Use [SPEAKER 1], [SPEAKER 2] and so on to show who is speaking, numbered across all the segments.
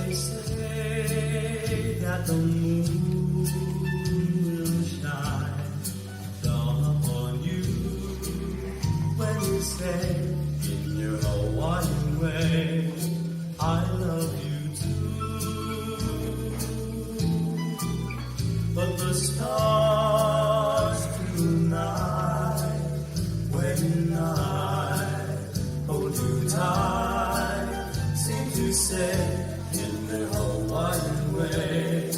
[SPEAKER 1] They say that the moon will shine down upon you when you say in your Hawaiian way, I love you too. But the stars tonight, when I hold you tight, seem to say in their Hawaiian way,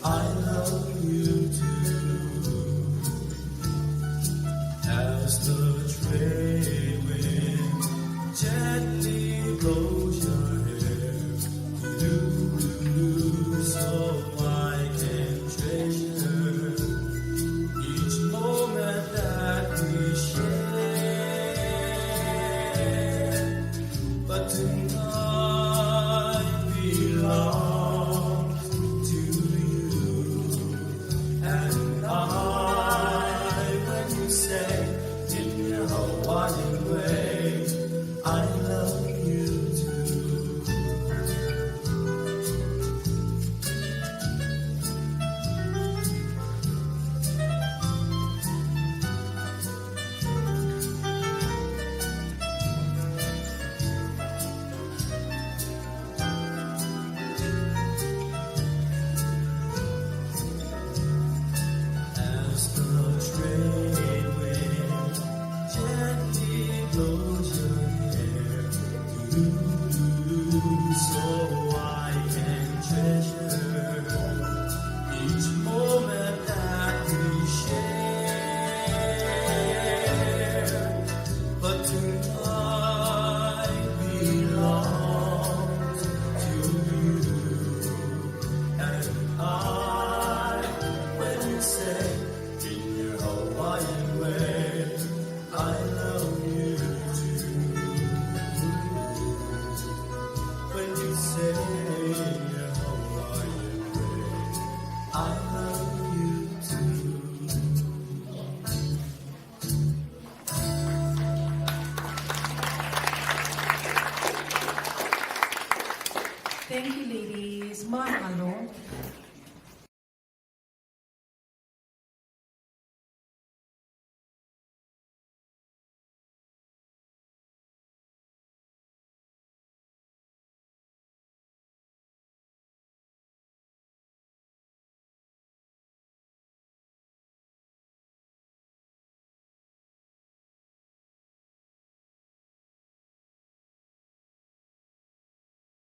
[SPEAKER 1] I love you too. As the trade wind gently blows your hair, do so I can treasure each moment that we share. But tonight belongs to you and I. When you say in your Hawaiian way, I love you too. As the trade wind gently blows your hair, so I can treasure each moment that we share. But tonight belongs to you and I. When you say in your Hawaiian way, I love you too. When you say in your Hawaiian way, I love you too.
[SPEAKER 2] Thank you, ladies. Mahalo.